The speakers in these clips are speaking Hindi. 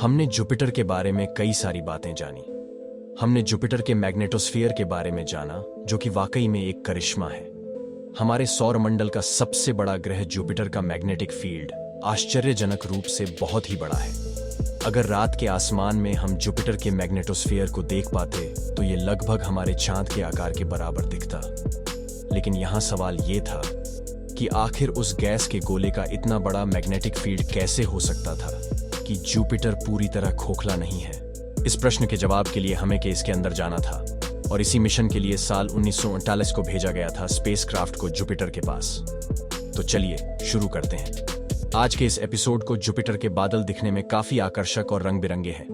हमने जुपिटर के बारे में कई सारी बातें जानी। हमने जुपिटर के मैग्नेटोस्फीयर के बारे में जाना, जो कि वाकई में एक करिश्मा है। हमारे सौरमंडल का सबसे बड़ा ग्रह जुपिटर का मैग्नेटिक फील्ड आश्चर्यजनक रूप से बहुत ही बड़ा है। अगर रात के आसमान में हम जुपिटर के मैग्नेटोस्फीयर को देख पाते तो ये लगभग हमारे चांद के आकार के बराबर दिखता। लेकिन यहाँ सवाल ये था कि आखिर उस गैस के गोले का इतना बड़ा मैग्नेटिक फील्ड कैसे हो सकता था कि जुपिटर पूरी तरह खोखला नहीं है। इस प्रश्न के जवाब के लिए हमें के इसके अंदर जाना था, और इसी मिशन के लिए साल 1939 को भेजा गया था स्पेसक्राफ्ट को जुपिटर के पास। तो चलिए शुरू करते हैं। आज के इस एपिसोड को जुपिटर के बादल दिखने में काफी आकर्षक और रंग बिरंगे हैं,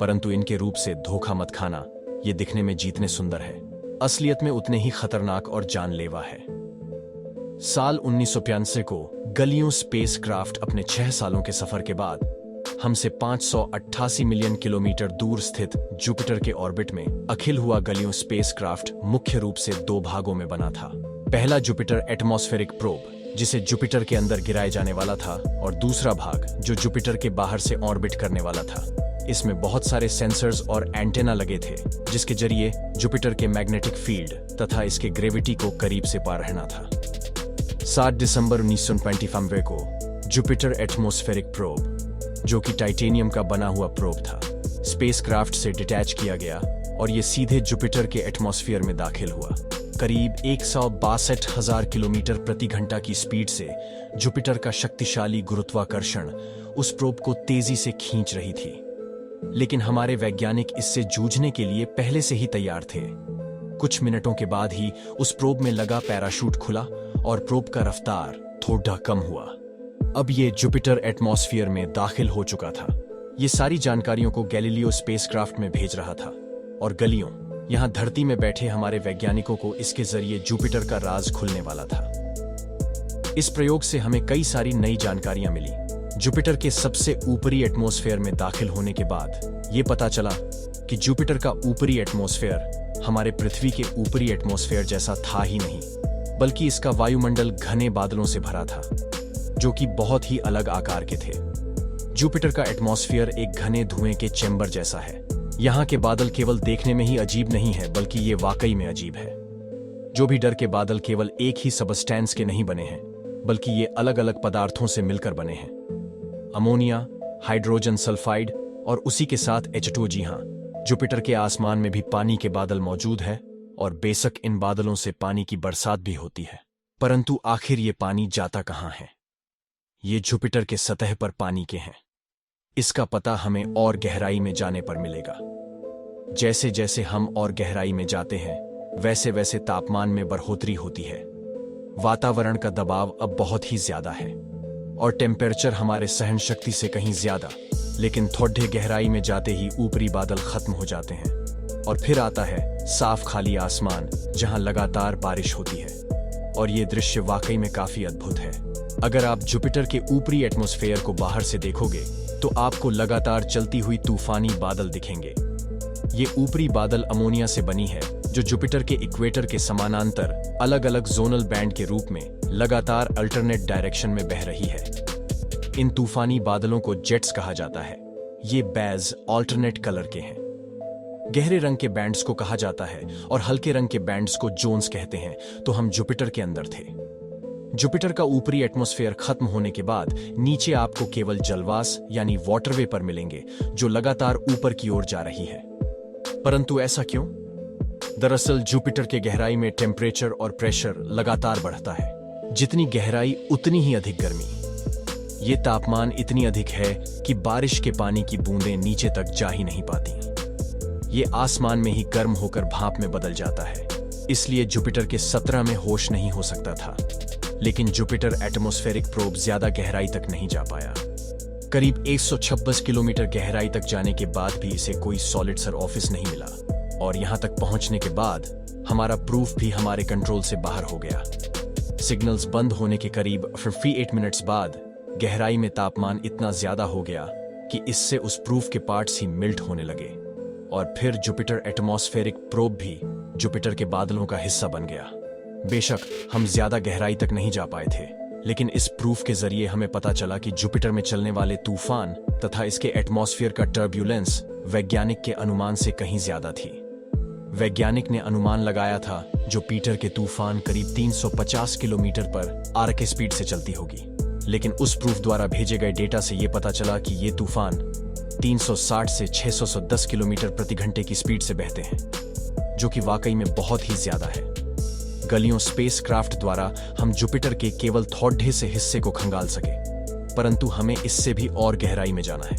परंतु इनके रूप से धोखा मत खाना। ये दिखने में जितने सुंदर है, असलियत में उतने ही खतरनाक और जानलेवा है। साल 1985 को गलियों स्पेसक्राफ्ट अपने 6 सालों के सफर के बाद हमसे 588 मिलियन किलोमीटर दूर स्थित जुपिटर के ऑर्बिट में अखिल हुआ गलियों स्पेसक्राफ्ट मुख्य रूप से 2 भागों में बना था। पहला जुपिटर एटमॉस्फेरिक प्रोब, जिसे जुपिटर के अंदर गिराया जाने वाला था, और दूसरा भाग जो जुपिटर के बाहर से ऑर्बिट करने वाला था। इसमें बहुत सारे सेंसर्स और एंटेना लगे थे, जिसके जरिए जुपिटर के मैग्नेटिक फील्ड तथा इसके ग्रेविटी को करीब से पा रहना था। 7 दिसंबर 1995 को जुपिटर एटमॉस्फेरिक प्रोब, जो कि टाइटेनियम का बना हुआ प्रोब था, स्पेसक्राफ्ट से डिटैच किया गया और ये सीधे जुपिटर के एटमॉस्फेयर में दाखिल हुआ। करीब 162,000 किलोमीटर प्रति घंटा की स्पीड से जुपिटर का शक्तिशाली गुरुत्वाकर्षण उस प्रोब को तेजी से खींच रही थी। लेकिन हमारे वैज्ञानिक इससे जूझने के लिए पहले से ही तैयार थे। कुछ मिनटों के बाद ही उस प्रोब में लगा पैराशूट खुला और प्रोब का रफ्तार थोड़ा कम हुआ। अब ये जुपिटर एटमॉस्फेयर में दाखिल हो चुका था। ये सारी जानकारियों को गैलीलियो स्पेसक्राफ्ट में भेज रहा था, और गलियों यहां धरती में बैठे हमारे वैज्ञानिकों को इसके जरिए जुपिटर का राज खुलने वाला था। इस प्रयोग से हमें कई सारी नई जानकारियां मिली। जुपिटर के सबसे ऊपरी एटमॉस्फेयर में दाखिल होने के बाद ये पता चला कि जुपिटर का ऊपरी एटमॉस्फेयर हमारे पृथ्वी के ऊपरी एटमॉस्फेयर जैसा था ही नहीं, बल्कि इसका वायुमंडल घने बादलों से भरा था, जो कि बहुत ही अलग आकार के थे। जुपिटर का एटमॉस्फेयर एक घने धुएं के चैम्बर जैसा है। यहाँ के बादल केवल देखने में ही अजीब नहीं है, बल्कि ये वाकई में अजीब है। जो भी डर के बादल केवल एक ही सबस्टेंस के नहीं बने हैं, बल्कि ये अलग अलग पदार्थों से मिलकर बने हैं। अमोनिया, हाइड्रोजन सल्फाइड और उसी के साथ H2। जी हाँ, जुपिटर के आसमान में भी पानी के बादल मौजूद है, और बेशक इन बादलों से पानी की बरसात भी होती है, परंतु आखिर ये पानी जाता कहाँ है? ये जुपिटर के सतह पर पानी के हैं। इसका पता हमें और गहराई में जाने पर मिलेगा। जैसे जैसे हम और गहराई में जाते हैं, वैसे वैसे तापमान में बढ़ोतरी होती है। वातावरण का दबाव अब बहुत ही ज्यादा है, और टेम्परेचर हमारे सहन शक्ति से कहीं ज्यादा। लेकिन थोड़े गहराई में जाते ही ऊपरी बादल खत्म हो जाते हैं, और फिर आता है साफ खाली आसमान, जहां लगातार बारिश होती है। और ये दृश्य वाकई में काफी अद्भुत है। अगर आप जुपिटर के ऊपरी एटमॉस्फेयर को बाहर से देखोगे तो आपको लगातार चलती हुई तूफानी बादल दिखेंगे। ये ऊपरी बादल अमोनिया से बनी है, जो जुपिटर के इक्वेटर के समानांतर अलग अलग जोनल बैंड के रूप में लगातार अल्टरनेट डायरेक्शन में बह रही है। इन तूफानी बादलों को जेट्स कहा जाता है। ये बैज ऑल्टरनेट कलर के हैं। गहरे रंग के बैंड्स को कहा जाता है और हल्के रंग के बैंड्स को जोन्स कहते हैं। तो हम जुपिटर के अंदर थे। जुपिटर का ऊपरी एटमॉस्फेयर खत्म होने के बाद नीचे आपको केवल जलवास यानी वाटर वेपर मिलेंगे, जो लगातार ऊपर की ओर जा रही है। परंतु ऐसा क्यों? दरअसल जुपिटर के गहराई में टेम्परेचर और प्रेशर लगातार बढ़ता है। जितनी गहराई उतनी ही अधिक गर्मी। ये तापमान इतनी अधिक है कि बारिश के पानी की बूंदें नीचे तक जा ही नहीं पाती। ये आसमान में ही गर्म होकर भाप में बदल जाता है। इसलिए जुपिटर के 17 में होश नहीं हो सकता था। लेकिन जुपिटर एटमॉस्फेरिक प्रोब ज्यादा गहराई तक नहीं जा पाया। करीब 126 किलोमीटर गहराई तक जाने के बाद भी इसे कोई सॉलिड सरफेस नहीं मिला, और यहां तक पहुंचने के बाद हमारा प्रूफ भी हमारे कंट्रोल से बाहर हो गया। सिग्नल्स बंद होने के करीब 58 मिनट्स बाद गहराई में तापमान इतना ज्यादा हो गया कि इससे उस प्रूफ के पार्ट्स ही मिल्ट होने लगे, और फिर जुपिटर एटमॉस्फेरिक प्रोब भी जुपिटर के बादलों का हिस्सा बन गया। बेशक हम ज्यादा गहराई तक नहीं जा पाए थे, लेकिन इस प्रूफ के जरिए हमें पता चला कि जुपिटर में चलने वाले तूफान तथा इसके एटमॉस्फेयर का टर्ब्यूलेंस वैज्ञानिक के अनुमान से कहीं ज्यादा थी। वैज्ञानिक ने अनुमान लगाया था जुपिटर के तूफान करीब 350 किलोमीटर पर आर के स्पीड से चलती होगी, लेकिन उस प्रूफ द्वारा भेजे गए डेटा से यह पता चला कि ये तूफान 360 से 610 किलोमीटर प्रति घंटे की स्पीड से बहते हैं, जो कि वाकई में बहुत ही ज्यादा है। गलियों स्पेसक्राफ्ट द्वारा हम जुपिटर के केवल थोड़े से हिस्से को खंगाल सके, परंतु हमें इससे भी और गहराई में जाना है,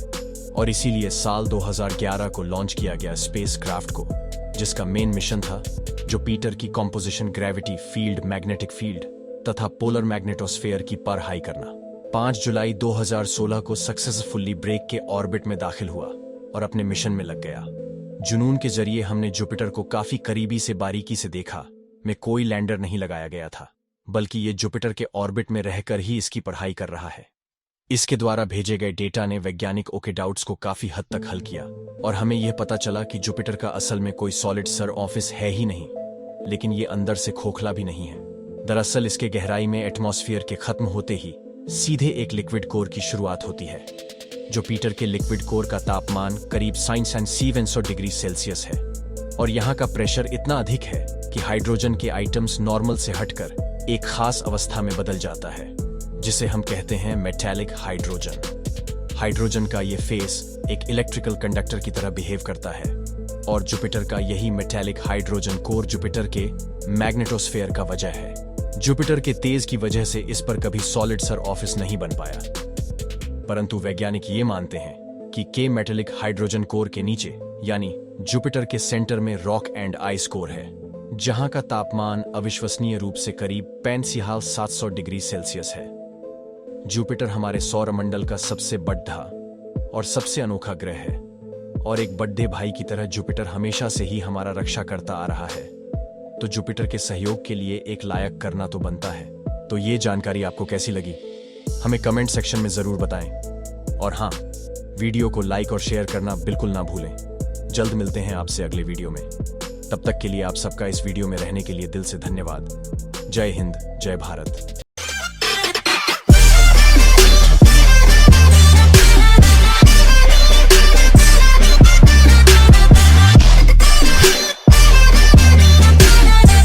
और इसीलिए साल 2011 को लॉन्च किया गया स्पेसक्राफ्ट को, जिसका मेन मिशन था जुपिटर की composition, gravity field, magnetic field तथा पोलर मैग्नेटोस्फेयर की पढ़ाई करना। 5 जुलाई 2016 को सक्सेसफुली ब्रेक के ऑर्बिट में दाखिल हुआ और अपने मिशन में लग गया। जुनून के जरिए हमने जुपिटर को काफी करीबी से बारीकी से देखा। में कोई लैंडर नहीं लगाया गया था, बल्कि ये जुपिटर के ऑर्बिट में रहकर ही इसकी पढ़ाई कर रहा है। इसके द्वारा भेजे गए डेटा ने वैज्ञानिकों के डाउट्स को काफी हद तक हल किया, और हमें यह पता चला कि जुपिटर का असल में कोई सॉलिड सरफेस है ही नहीं, लेकिन ये अंदर से खोखला भी नहीं है। दरअसल इसके गहराई में एटमॉस्फेयर के खत्म होते ही सीधे एक लिक्विड कोर की शुरुआत होती है। जुपिटर के लिक्विड कोर का तापमान करीब 700 डिग्री सेल्सियस है, और यहाँ का प्रेशर इतना अधिक है कि हाइड्रोजन के आइटम्स नॉर्मल से हटकर एक खास अवस्था में बदल जाता है, जिसे हम कहते हैं मेटालिक हाइड्रोजन। हाइड्रोजन का ये फेस एक इलेक्ट्रिकल कंडक्टर की तरह बिहेव करता है, और जुपिटर का यही मेटालिक हाइड्रोजन कोर जुपिटर के मैग्नेटोस्फेयर का वजह है। जुपिटर के तेज की वजह से इस पर कभी सॉलिड सरफेस नहीं बन पाया, परंतु वैज्ञानिक ये मानते हैं कि के मेटालिक हाइड्रोजन कोर के नीचे यानी जुपिटर के सेंटर में रॉक एंड आइस कोर है, जहां का तापमान अविश्वसनीय रूप से करीब 700 डिग्री सेल्सियस है। जुपिटर हमारे सौरमंडल का सबसे बड़ा और सबसे अनोखा ग्रह है, और एक बड़े भाई की तरह जुपिटर हमेशा से ही हमारा रक्षा करता आ रहा है। तो जुपिटर के सहयोग के लिए एक लायक करना तो बनता है। तो ये जानकारी आपको कैसी लगी, हमें कमेंट सेक्शन में जरूर बताएं, और हाँ, वीडियो को लाइक और शेयर करना बिल्कुल ना भूलें। जल्द मिलते हैं आपसे अगले वीडियो में। तब तक के लिए आप सबका इस वीडियो में रहने के लिए दिल से धन्यवाद। जय हिंद, जय भारत।